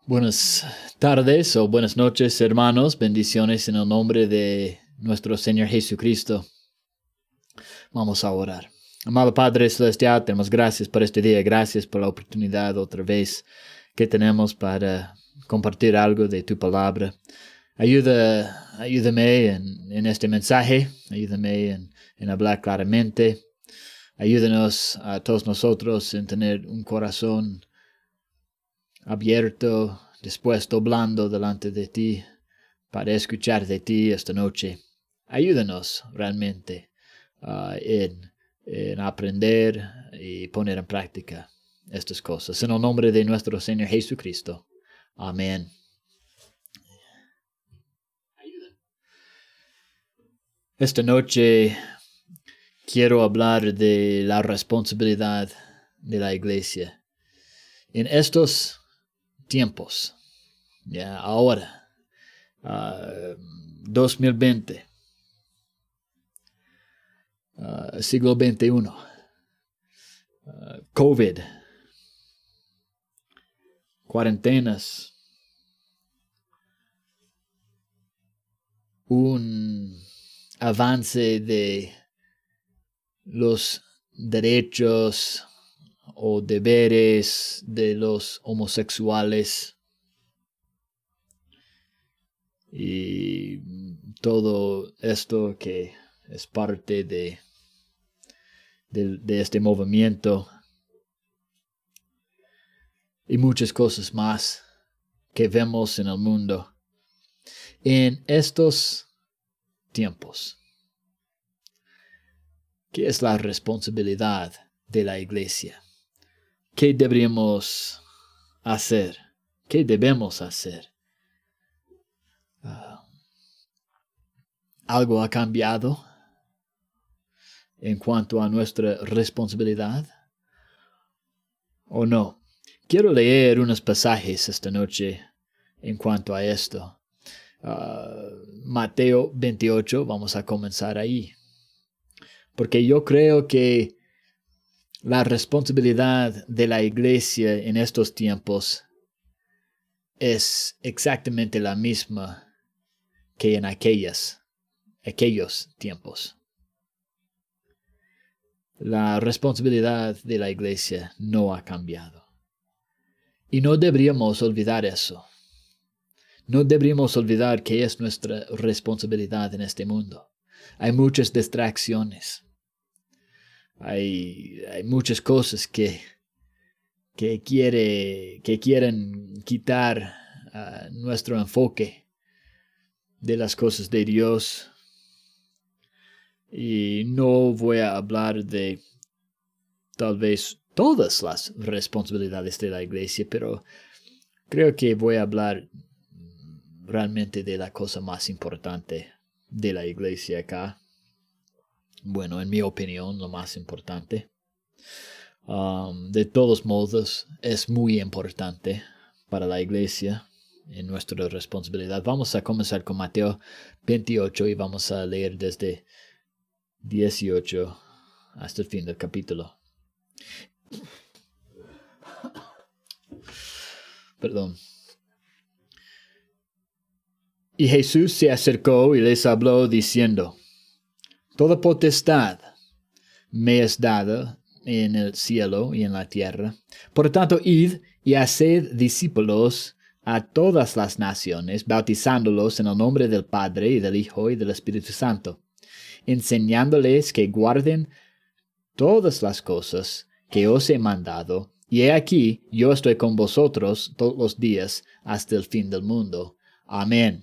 Buenas tardes o buenas noches, hermanos. Bendiciones en el nombre de nuestro Señor Jesucristo. Vamos a orar. Amado Padre Celestial, te damos gracias por este día. Gracias por la oportunidad otra vez que tenemos para compartir algo de tu palabra. Ayúdame en este mensaje. Ayúdame en hablar claramente. Ayúdanos a todos nosotros en tener un corazón abierto, dispuesto, blando delante de ti, para escuchar de ti esta noche. Ayúdanos realmente en aprender y poner en práctica estas cosas. En el nombre de nuestro Señor Jesucristo. Amén. Esta noche quiero hablar de la responsabilidad de la iglesia. En estos tiempos, ya ahora, 2020, siglo XXI, COVID, cuarentenas, un avance de los derechos o deberes de los homosexuales y todo esto que es parte de este movimiento y muchas cosas más que vemos en el mundo en estos tiempos. ¿Qué es la responsabilidad de la iglesia? ¿Qué deberíamos hacer? ¿Qué debemos hacer? ¿Algo ha cambiado en cuanto a nuestra responsabilidad o no? Quiero leer unos pasajes esta noche en cuanto a esto. Mateo 28, vamos a comenzar ahí. Porque yo creo que la responsabilidad de la iglesia en estos tiempos es exactamente la misma que en aquellos tiempos. La responsabilidad de la iglesia no ha cambiado. Y no deberíamos olvidar eso. No deberíamos olvidar que es nuestra responsabilidad en este mundo. Hay muchas distracciones. Hay muchas cosas que quieren quitar nuestro enfoque de las cosas de Dios. Y no voy a hablar de tal vez todas las responsabilidades de la iglesia, pero creo que voy a hablar realmente de la cosa más importante de la iglesia acá. Bueno, en mi opinión, lo más importante. De todos modos, es muy importante para la iglesia en nuestra responsabilidad. Vamos a comenzar con Mateo 28 y vamos a leer desde 18 hasta el fin del capítulo. Perdón. Y Jesús se acercó y les habló diciendo: Toda potestad me es dada en el cielo y en la tierra. Por tanto, id y haced discípulos a todas las naciones, bautizándolos en el nombre del Padre y del Hijo y del Espíritu Santo, enseñándoles que guarden todas las cosas que os he mandado. Y he aquí, yo estoy con vosotros todos los días hasta el fin del mundo. Amén.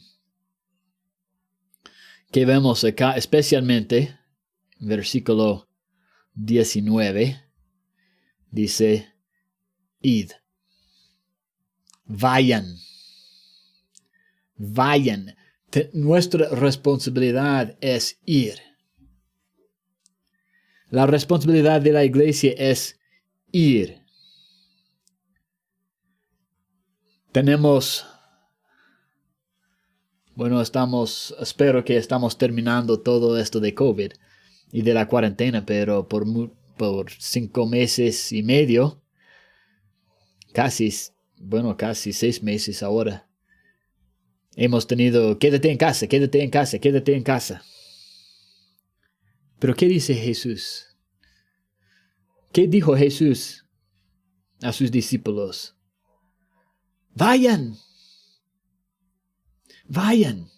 Que vemos acá, especialmente, versículo 19, dice, id, vayan. Nuestra responsabilidad es ir. La responsabilidad de la iglesia es ir. Espero que estamos terminando todo esto de COVID y de la cuarentena, pero por 5 meses y medio, casi bueno, casi 6 meses ahora, hemos tenido, quédate en casa, quédate en casa, quédate en casa. Pero ¿qué dice Jesús? ¿Qué dijo Jesús a sus discípulos? Vayan, vayan.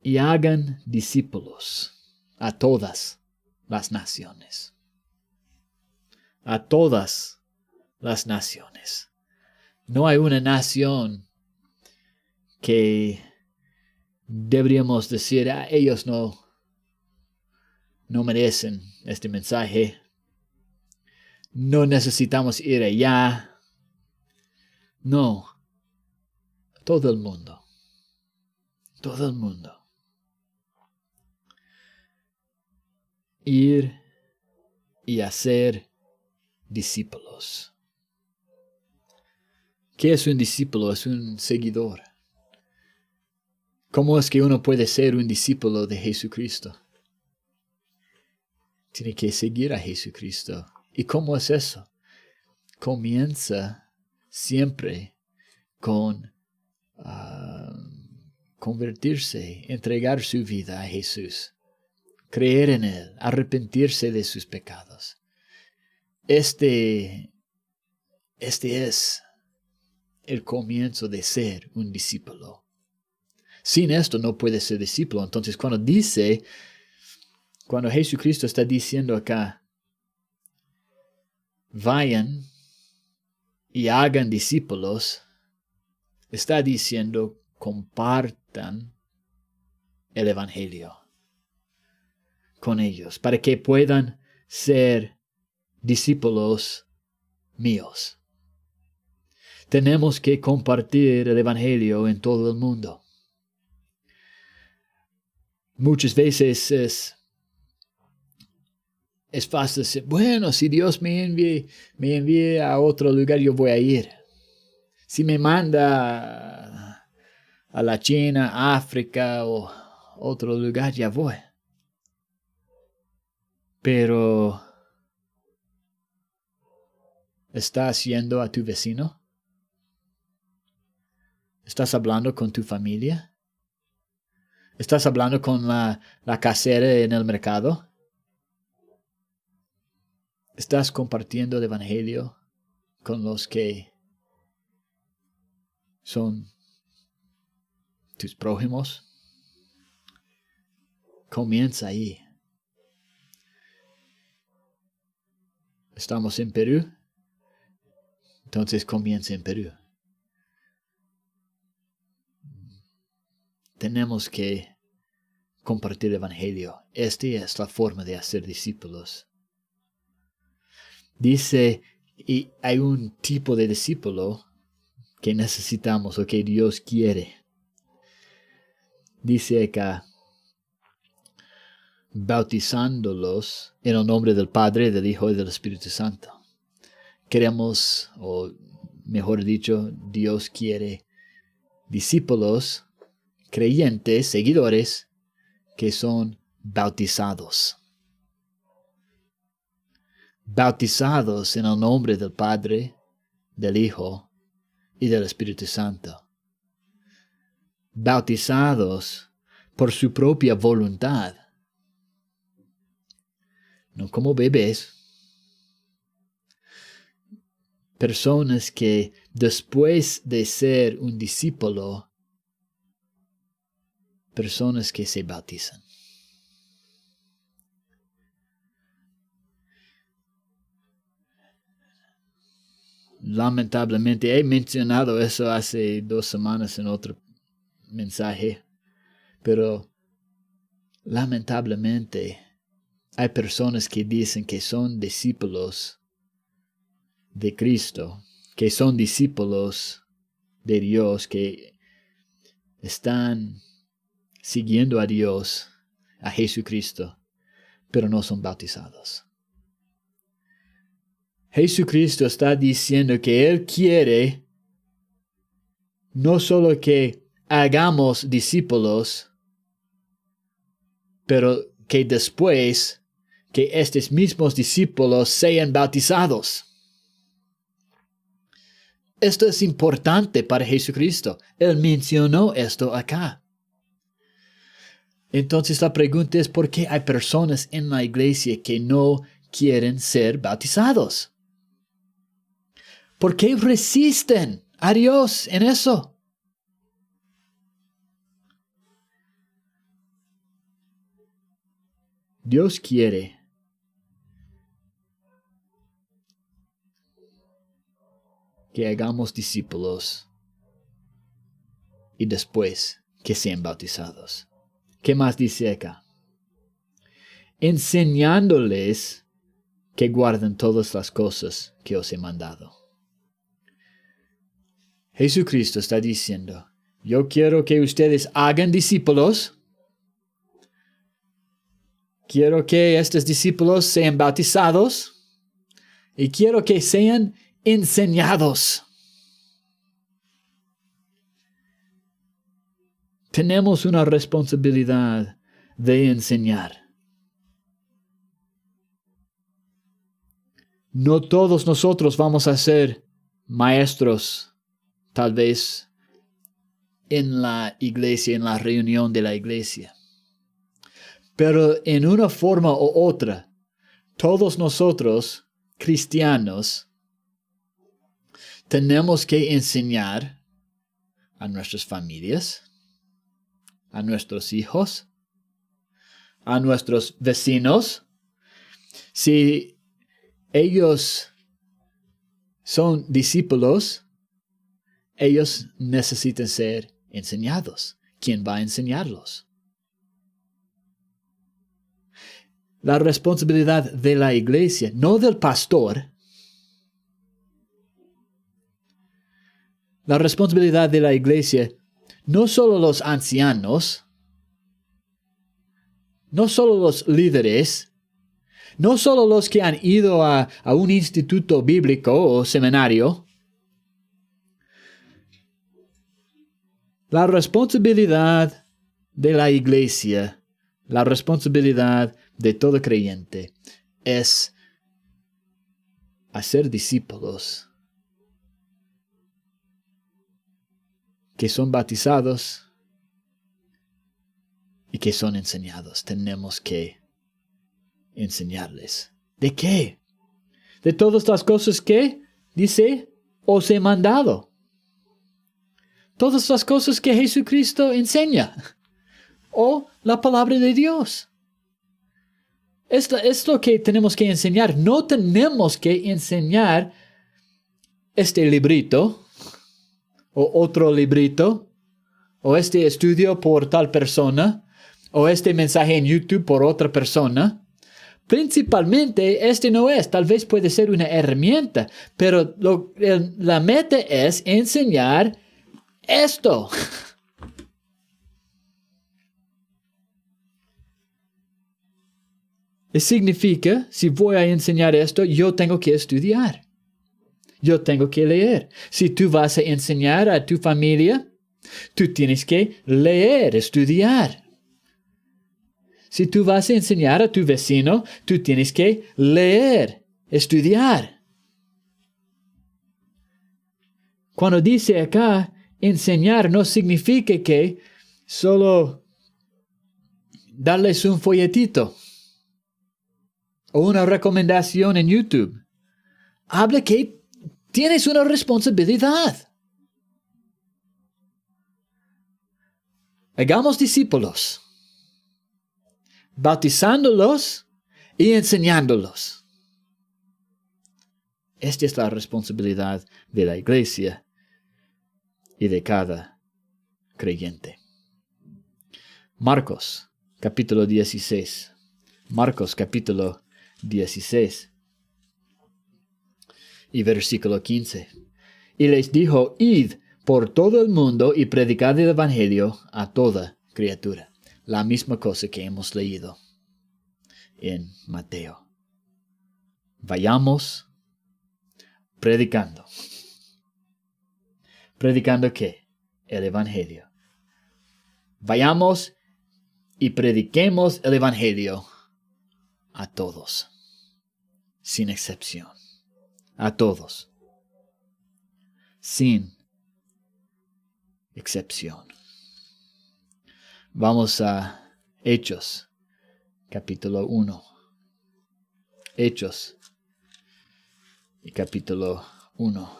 Y hagan discípulos a todas las naciones. A todas las naciones. No hay una nación que deberíamos decir, ellos no merecen este mensaje. No necesitamos ir allá. No. Todo el mundo. Todo el mundo. Ir y hacer discípulos. ¿Qué es un discípulo? Es un seguidor. ¿Cómo es que uno puede ser un discípulo de Jesucristo? Tiene que seguir a Jesucristo. ¿Y cómo es eso? Comienza siempre con convertirse, entregar su vida a Jesús. Creer en Él, arrepentirse de sus pecados. Este es el comienzo de ser un discípulo. Sin esto no puede ser discípulo. Entonces cuando Jesucristo está diciendo acá, vayan y hagan discípulos, está diciendo, compartan el Evangelio con ellos, para que puedan ser discípulos míos. Tenemos que compartir el Evangelio en todo el mundo. Muchas veces es fácil decir, bueno, si Dios me envíe a otro lugar, yo voy a ir. Si me manda a la China, África o otro lugar, ya voy. Pero, ¿estás yendo a tu vecino? ¿Estás hablando con tu familia? ¿Estás hablando con la casera en el mercado? ¿Estás compartiendo el Evangelio con los que son tus prójimos? Comienza ahí. Estamos en Perú, entonces comienza en Perú. Tenemos que compartir el Evangelio. Esta es la forma de hacer discípulos. Dice, y hay un tipo de discípulo que necesitamos o que Dios quiere. Dice acá, bautizándolos en el nombre del Padre, del Hijo y del Espíritu Santo. Queremos, o mejor dicho, Dios quiere discípulos, creyentes, seguidores, que son bautizados. Bautizados en el nombre del Padre, del Hijo y del Espíritu Santo. Bautizados por su propia voluntad. No como bebés. Personas que después de ser un discípulo, personas que se bautizan. Lamentablemente, he mencionado eso hace 2 semanas en otro mensaje, pero lamentablemente hay personas que dicen que son discípulos de Cristo, que son discípulos de Dios, que están siguiendo a Dios, a Jesucristo, pero no son bautizados. Jesucristo está diciendo que Él quiere no solo que hagamos discípulos, pero que después que estos mismos discípulos sean bautizados. Esto es importante para Jesucristo. Él mencionó esto acá. Entonces la pregunta es, ¿por qué hay personas en la iglesia que no quieren ser bautizados? ¿Por qué resisten a Dios en eso? Dios quiere que hagamos discípulos y después que sean bautizados. ¿Qué más dice acá? Enseñándoles que guarden todas las cosas que os he mandado. Jesucristo está diciendo, yo quiero que ustedes hagan discípulos. Quiero que estos discípulos sean bautizados. Y quiero que sean enseñados. Tenemos una responsabilidad de enseñar. No todos nosotros vamos a ser maestros, tal vez en la iglesia, en la reunión de la iglesia. Pero en una forma u otra, todos nosotros, cristianos, tenemos que enseñar a nuestras familias, a nuestros hijos, a nuestros vecinos. Si ellos son discípulos, ellos necesitan ser enseñados. ¿Quién va a enseñarlos? La responsabilidad de la iglesia, no del pastor. La responsabilidad de la iglesia, no solo los ancianos, no solo los líderes, no solo los que han ido a un instituto bíblico o seminario. La responsabilidad de la iglesia, la responsabilidad de todo creyente es hacer discípulos que son bautizados y que son enseñados. Tenemos que enseñarles. ¿De qué? De todas las cosas que, dice, os he mandado. Todas las cosas que Jesucristo enseña. O la palabra de Dios. Es lo que tenemos que enseñar. No tenemos que enseñar este librito, o otro librito, o este estudio por tal persona, o este mensaje en YouTube por otra persona. Principalmente, este no es. Tal vez puede ser una herramienta, pero la meta es enseñar esto. Y significa, si voy a enseñar esto, yo tengo que estudiar. Yo tengo que leer. Si tú vas a enseñar a tu familia, tú tienes que leer, estudiar. Si tú vas a enseñar a tu vecino, tú tienes que leer, estudiar. Cuando dice acá, enseñar no significa que solo darles un folletito o una recomendación en YouTube. Habla que tienes una responsabilidad. Hagamos discípulos, bautizándolos y enseñándolos. Esta es la responsabilidad de la iglesia y de cada creyente. Marcos, capítulo 16. Marcos, capítulo 16. Y versículo 15. Y les dijo, id por todo el mundo y predicad el evangelio a toda criatura. La misma cosa que hemos leído en Mateo. Vayamos predicando. ¿Predicando qué? El evangelio. Vayamos y prediquemos el evangelio a todos, sin excepción, a todos, sin excepción. Vamos a Hechos, capítulo 1. Hechos, y capítulo 1.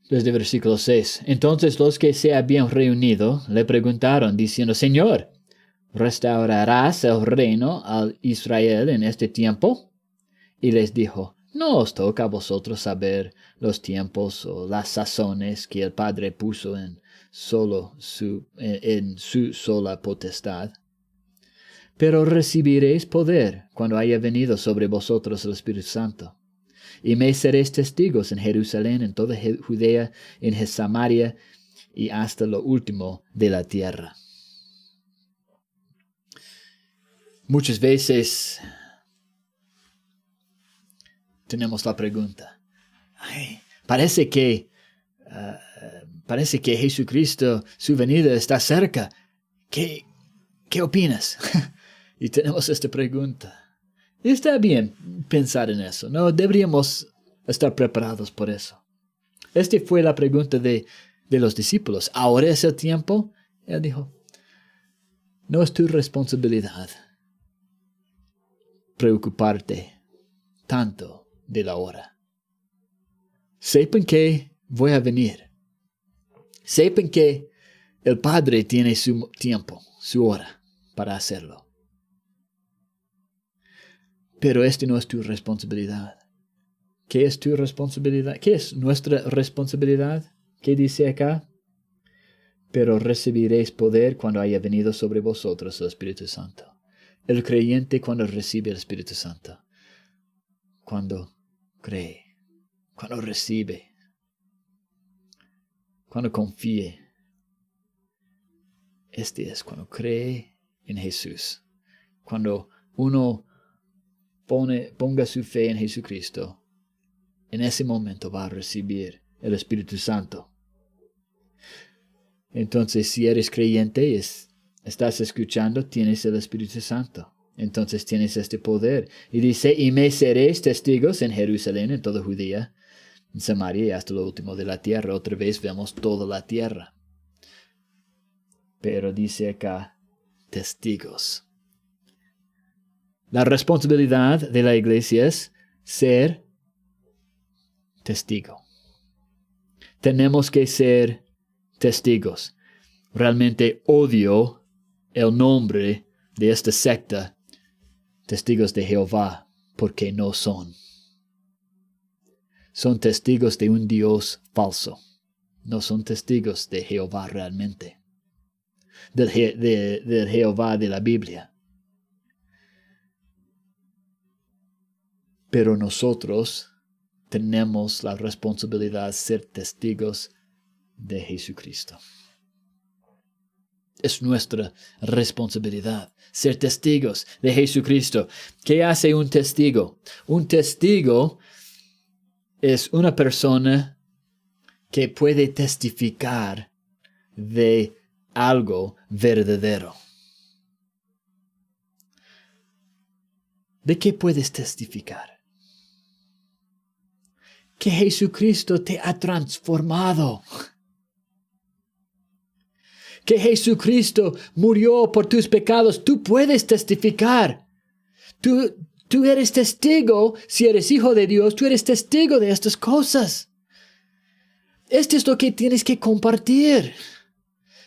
Desde versículo 6. Entonces los que se habían reunido le preguntaron, diciendo, Señor, ¿restaurarás el reino a Israel en este tiempo? Y les dijo, no os toca a vosotros saber los tiempos o las sazones que el Padre puso en su sola potestad. Pero recibiréis poder cuando haya venido sobre vosotros el Espíritu Santo. Y me seréis testigos en Jerusalén, en toda Judea, en Samaria y hasta lo último de la tierra. Muchas veces tenemos la pregunta, parece que Jesucristo, su venida está cerca. ¿Qué opinas? Y tenemos esta pregunta. Y está bien pensar en eso, ¿no? Deberíamos estar preparados por eso. Esta fue la pregunta de los discípulos. ¿Ahora es el tiempo? Él dijo, no es tu responsabilidad preocuparte tanto de la hora. Sepan que voy a venir. Sepan que el Padre tiene su tiempo, su hora para hacerlo. Pero esta no es tu responsabilidad. ¿Qué es tu responsabilidad? ¿Qué es nuestra responsabilidad? ¿Qué dice acá? Pero recibiréis poder cuando haya venido sobre vosotros el Espíritu Santo. El creyente cuando recibe el Espíritu Santo. Cuando cree. Cuando recibe. Cuando confíe. Este es cuando cree en Jesús. Cuando uno ponga su fe en Jesucristo, en ese momento va a recibir el Espíritu Santo. Entonces, si eres creyente y estás escuchando, tienes el Espíritu Santo. Entonces tienes este poder. Y dice, y me seréis testigos en Jerusalén, en toda Judea, en Samaria y hasta lo último de la tierra. Otra vez vemos toda la tierra. Pero dice acá, testigos. La responsabilidad de la iglesia es ser testigo. Tenemos que ser testigos. Realmente odio el nombre de esta secta, Testigos de Jehová, porque no son. Son testigos de un Dios falso. No son testigos de Jehová realmente. Del Jehová de la Biblia. Pero nosotros tenemos la responsabilidad de ser testigos de Jesucristo. Es nuestra responsabilidad ser testigos de Jesucristo. ¿Qué hace un testigo? Un testigo es una persona que puede testificar de algo verdadero. ¿De qué puedes testificar? Que Jesucristo te ha transformado. Que Jesucristo murió por tus pecados. Tú puedes testificar. Tú eres testigo. Si eres hijo de Dios, tú eres testigo de estas cosas. Esto es lo que tienes que compartir.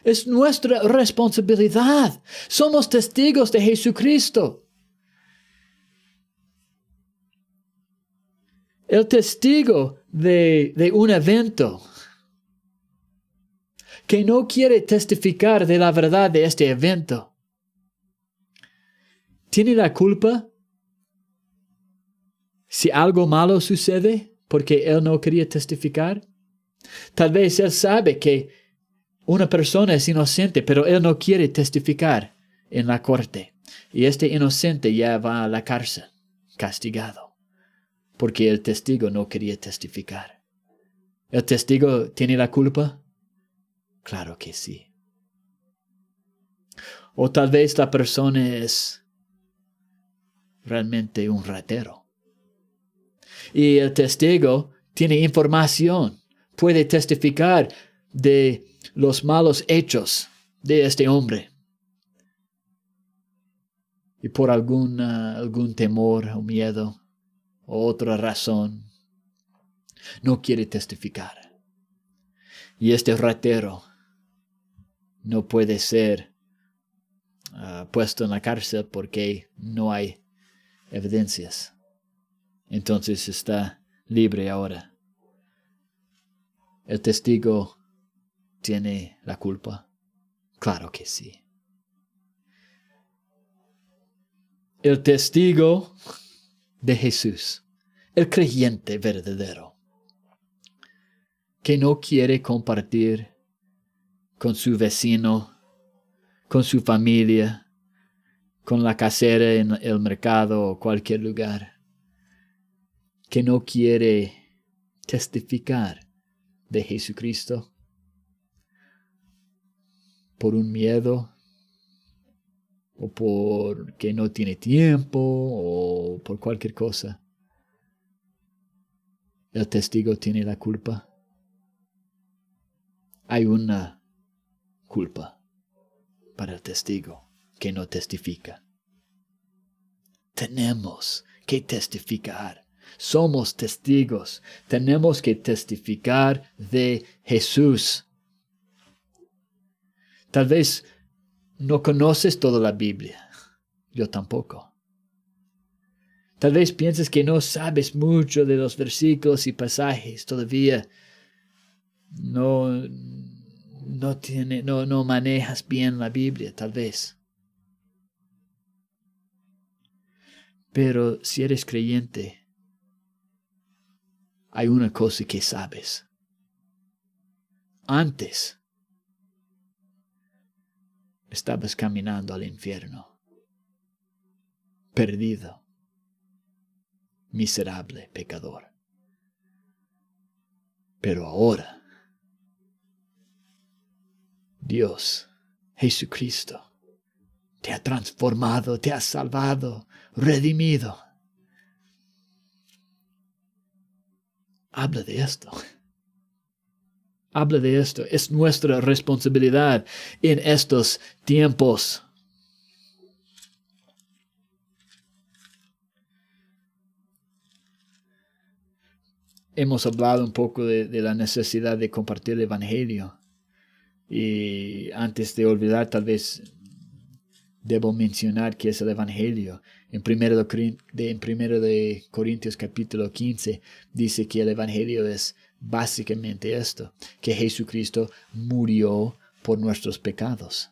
Es nuestra responsabilidad. Somos testigos de Jesucristo. El testigo de un evento que no quiere testificar de la verdad de este evento, ¿tiene la culpa si algo malo sucede porque él no quería testificar? Tal vez él sabe que una persona es inocente, pero él no quiere testificar en la corte. Y este inocente ya va a la cárcel, castigado. Porque el testigo no quería testificar. ¿El testigo tiene la culpa? Claro que sí. O tal vez la persona es realmente un ratero. Y el testigo tiene información, puede testificar de los malos hechos de este hombre. Y por algún temor o miedo o otra razón, no quiere testificar. Y este ratero no puede ser puesto en la cárcel porque no hay evidencias. Entonces está libre ahora. ¿El testigo tiene la culpa? Claro que sí. El testigo de Jesús, el creyente verdadero, que no quiere compartir con su vecino, con su familia, con la casera en el mercado o cualquier lugar, que no quiere testificar de Jesucristo por un miedo o porque no tiene tiempo o por cualquier cosa. El testigo tiene la culpa. Hay una culpa para el testigo que no testifica. Tenemos que testificar. Somos testigos. Tenemos que testificar de Jesús. Tal vez no conoces toda la Biblia. Yo tampoco. Tal vez pienses que no sabes mucho de los versículos y pasajes. Todavía no manejas bien la Biblia, tal vez. Pero si eres creyente, hay una cosa que sabes. Antes estabas caminando al infierno, perdido, miserable, pecador. Pero ahora, Dios, Jesucristo, te ha transformado, te ha salvado, redimido. Habla de esto. Habla de esto. Es nuestra responsabilidad en estos tiempos. Hemos hablado un poco de la necesidad de compartir el Evangelio. Y antes de olvidar, tal vez debo mencionar qué es el Evangelio. En 1 de Corintios capítulo 15 dice que el Evangelio es básicamente esto, que Jesucristo murió por nuestros pecados,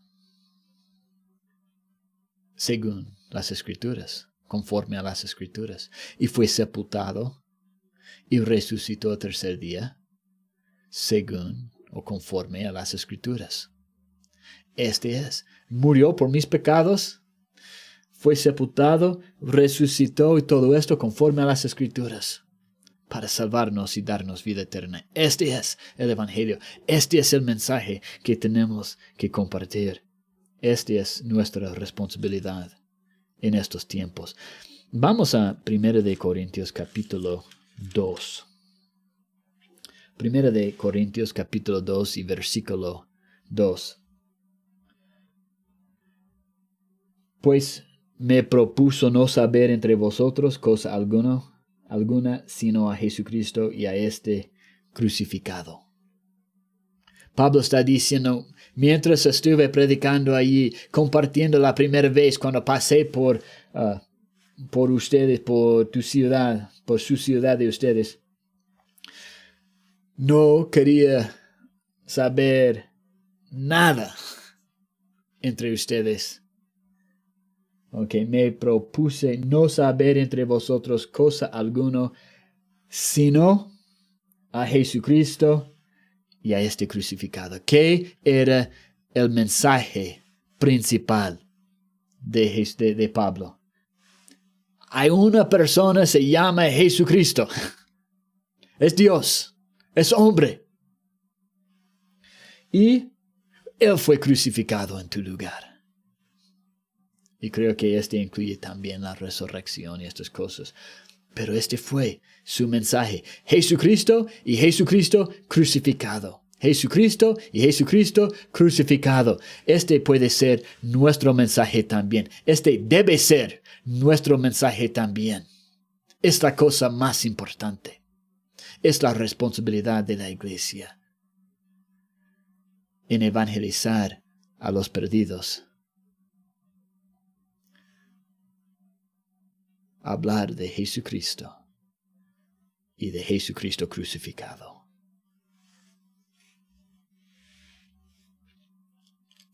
según las Escrituras, conforme a las Escrituras, y fue sepultado y resucitó el tercer día, según o conforme a las Escrituras. Murió por mis pecados, fue sepultado, resucitó y todo esto conforme a las Escrituras para salvarnos y darnos vida eterna. Este es el Evangelio. Este es el mensaje que tenemos que compartir. Esta es nuestra responsabilidad en estos tiempos. Vamos a 1 de Corintios capítulo 2. 1 de Corintios capítulo 2 y versículo 2. Pues me propuso no saber entre vosotros cosa alguna, sino a Jesucristo y a este crucificado. Pablo está diciendo, mientras estuve predicando allí, compartiendo la primera vez cuando pasé por ustedes, por tu ciudad, por su ciudad de ustedes, no quería saber nada entre ustedes. Me propuse no saber entre vosotros cosa alguna, sino a Jesucristo y a este crucificado. ¿Qué era el mensaje principal de Pablo? Hay una persona, se llama Jesucristo. Es Dios, es hombre. Y Él fue crucificado en tu lugar. Y creo que este incluye también la resurrección y estas cosas. Pero este fue su mensaje. Jesucristo y Jesucristo crucificado. Jesucristo y Jesucristo crucificado. Este puede ser nuestro mensaje también. Este debe ser nuestro mensaje también. Es la cosa más importante. Es la responsabilidad de la iglesia en evangelizar a los perdidos. Hablar de Jesucristo y de Jesucristo crucificado.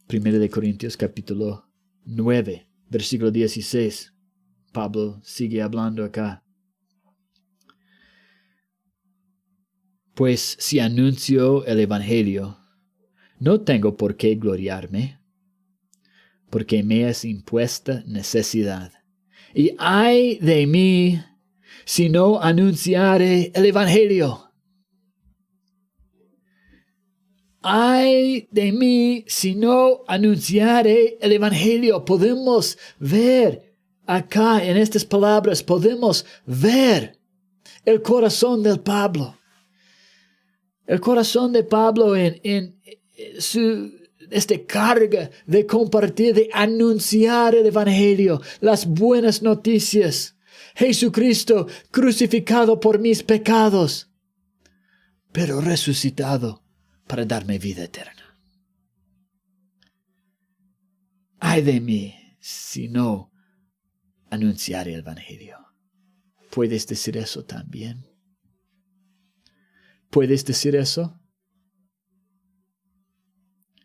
1 Corintios capítulo 9, versículo 16. Pablo sigue hablando acá. Pues si anuncio el evangelio, no tengo por qué gloriarme, porque me es impuesta necesidad. Y ay de mí si no anunciare el evangelio. Ay de mí si no anunciare el evangelio. Podemos ver acá en estas palabras, podemos ver el corazón del Pablo. El corazón de Pablo en su carga de compartir, de anunciar el evangelio, las buenas noticias. Jesucristo crucificado por mis pecados, pero resucitado para darme vida eterna. Ay de mí si no anunciar el evangelio. ¿Puedes decir eso también? ¿Puedes decir eso?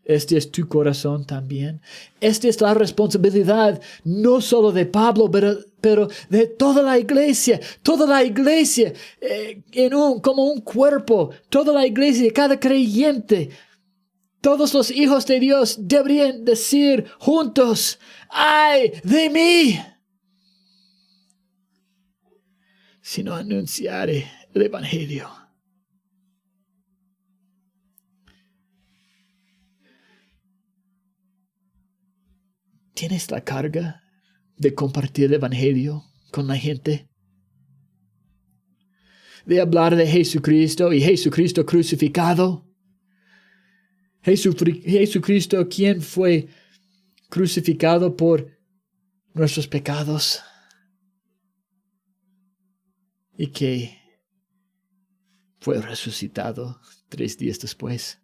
Este es tu corazón también. Esta es la responsabilidad no solo de Pablo, pero de toda la iglesia. Toda la iglesia como un cuerpo. Toda la iglesia, cada creyente. Todos los hijos de Dios deberían decir juntos, ¡ay de mí! Si no anunciare el evangelio. ¿Tienes la carga de compartir el evangelio con la gente? De hablar de Jesucristo y Jesucristo crucificado. Jesucristo, quien fue crucificado por nuestros pecados y que fue resucitado 3 días después.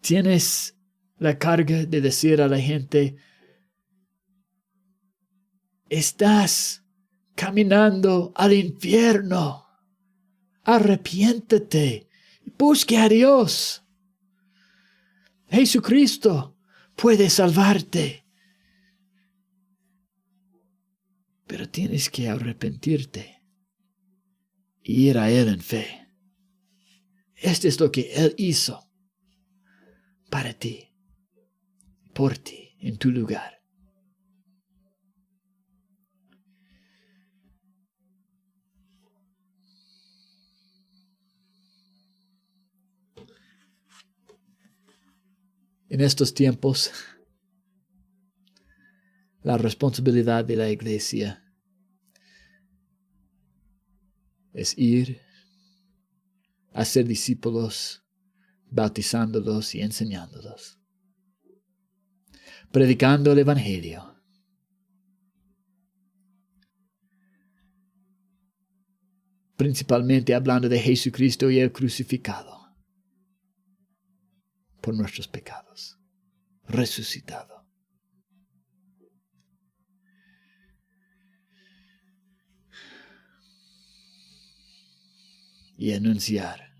Tienes la carga de decir a la gente, estás caminando al infierno. Arrepiéntete. Busque a Dios. Jesucristo puede salvarte. Pero tienes que arrepentirte y ir a Él en fe. Esto es lo que Él hizo para ti, por ti, en tu lugar. En estos tiempos, la responsabilidad de la iglesia es ir a ser discípulos, bautizándolos y enseñándolos, predicando el evangelio, principalmente hablando de Jesucristo y el crucificado por nuestros pecados, resucitado. Y anunciar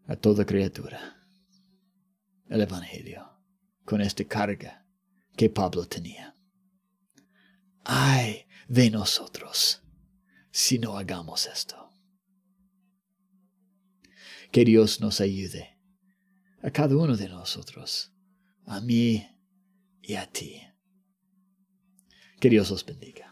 a toda criatura el evangelio con esta carga que Pablo tenía. Ay de nosotros si no hagamos esto. Que Dios nos ayude a cada uno de nosotros, a mí y a ti. Que Dios los bendiga.